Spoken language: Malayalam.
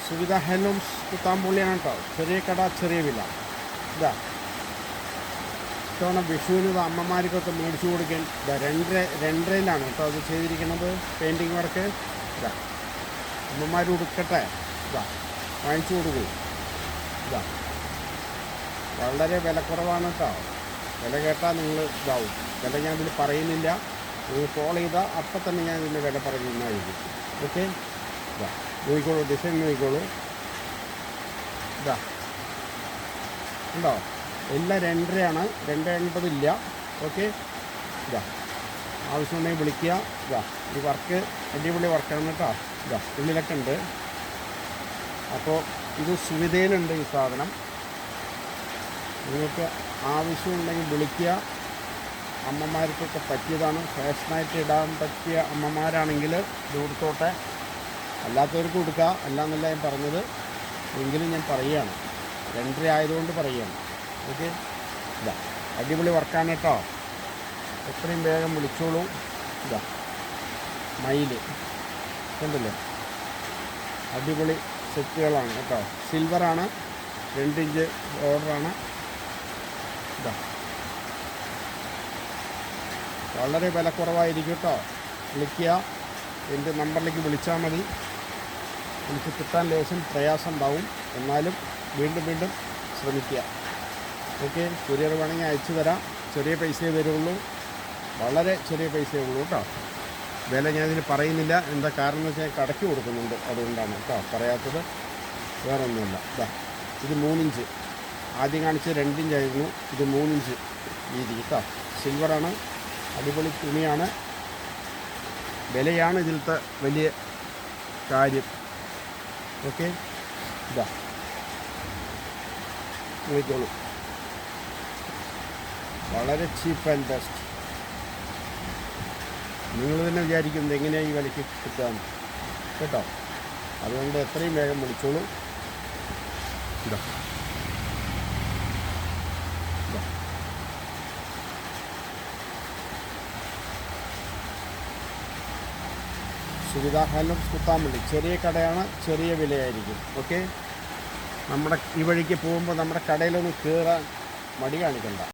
സുവിധ ഹാൻഡ്ലൂംസ് കുത്താമ്പുള്ളിയാണ് കേട്ടോ. ചെറിയ കട, ചെറിയ വില. ഇതാ ഇത്തവണ വിഷുവിന് അമ്മമാർക്കൊക്കെ മേടിച്ചു കൊടുക്കാൻ ഇതാ രണ്ടരയിലാണ് കേട്ടോ അത് ചെയ്തിരിക്കുന്നത്. പെയിൻറ്റിങ് വർക്ക് ഇതാ അമ്മമാർ ഉടുക്കട്ടെ, ഇതാ വാങ്ങിച്ചു കൊടുക്കൂ. ഇതാ വളരെ വിലക്കുറവാണ് കേട്ടോ. വില കേട്ടാൽ നിങ്ങൾ ഇതാവും. വില ഞാൻ ഇതിൽ പറയുന്നില്ല, നിങ്ങൾ കോൾ ചെയ്താൽ അപ്പം തന്നെ ഞാൻ ഇതിൻ്റെ വില പറയുന്നതായിരിക്കും. ഓക്കെ, ഇതാ നോക്കിക്കോളൂ, ഡിസൈൻ നോക്കിക്കോളൂ. ഇതാ ഉണ്ടോ, എല്ലാം 2.5 2.50 ഇല്ല. ഓക്കെ, ഇതാ ആവശ്യമുണ്ടെങ്കിൽ വിളിക്കുക. ഇതാ ഈ വർക്ക് അടിപൊളി വർക്കാണ് കേട്ടോ. ഇതാ ഉള്ളിലൊക്കെ ഉണ്ട്. അപ്പോൾ ഇത് സുവിധയിലുണ്ട് ഈ സാധനം. നിങ്ങൾക്ക് ആവശ്യമുണ്ടെങ്കിൽ വിളിക്കുക. അമ്മമാർക്കൊക്കെ പറ്റിയതാണ്. ഫാഷനായിട്ട് ഇടാൻ പറ്റിയ അമ്മമാരാണെങ്കിൽ ഇത് കൊടുത്തോട്ടെ. അല്ലാത്തവർക്ക് കൊടുക്കുക, അല്ലാന്നല്ല ഞാൻ പറഞ്ഞത്. എങ്കിലും ഞാൻ പറയുകയാണ്, 2.5 ആയതുകൊണ്ട് പറയുകയാണ്. ഓക്കെ, ഇതാ അടിപൊളി വർക്കാണ് കേട്ടോ. എത്രയും വേഗം വിളിച്ചോളൂ. ഇതാ മയില് കണ്ടില്ലേ, അടിപൊളി സെറ്റുകളാണ് കേട്ടോ. സിൽവറാണ്, 2 ഇഞ്ച് ഓർഡറാണ്. ഇതാ വളരെ വിലക്കുറവായിരിക്കും കേട്ടോ. വിളിക്കുക, എൻ്റെ നമ്പറിലേക്ക് വിളിച്ചാൽ മതി. എനിക്ക് കിട്ടാൻ ലേശം പ്രയാസം ഉണ്ടാവും, എന്നാലും വീണ്ടും ശ്രമിക്കുക. ഓക്കെ, കൊറിയർ വേണമെങ്കിൽ അയച്ചു തരാം. ചെറിയ പൈസയേ വരുള്ളൂ, വളരെ ചെറിയ പൈസയേ ഉള്ളൂ കേട്ടോ. വില ഞാനിതിന് പറയുന്നില്ല. എന്താ കാരണം എന്ന് വെച്ചാൽ കടയ്ക്ക് കൊടുക്കുന്നുണ്ട്, അതുകൊണ്ടാണ് കേട്ടോ പറയാത്തത്, വേറെ ഒന്നുമില്ല. ഇതാ ഇത് 3 ഇഞ്ച്, ആദ്യം കാണിച്ച് 2 ഇഞ്ചായിരുന്നു, ഇത് 3 ഇഞ്ച് വീതി കേട്ടോ. സിൽവറാണ്, അടിപൊളി തുണിയാണ്. വിലയാണ് ഇതിലത്തെ വലിയ കാര്യം. ഓക്കെ, ഇതാ നോക്കിക്കോളൂ, വളരെ ചീപ്പ് ആൻഡ് ബെസ്റ്റ്. നിങ്ങൾ തന്നെ വിചാരിക്കുന്നത് എങ്ങനെയാണ് ഈ വിലയ്ക്ക് കിട്ടാൻ കേട്ടോ. അതുകൊണ്ട് എത്രയും വേഗം വിളിച്ചോളൂ. ഇതാ സുവിധ ഹാൻഡ്ലൂംസ് കുത്താമ്പള്ളി. ചെറിയ കടയാണ്, ചെറിയ വിലയായിരിക്കും. ഓക്കെ, നമ്മുടെ ഈ വഴിക്ക് പോകുമ്പോൾ നമ്മുടെ കടയിലൊന്ന് കയറാൻ മടി കാണിക്കണ്ട.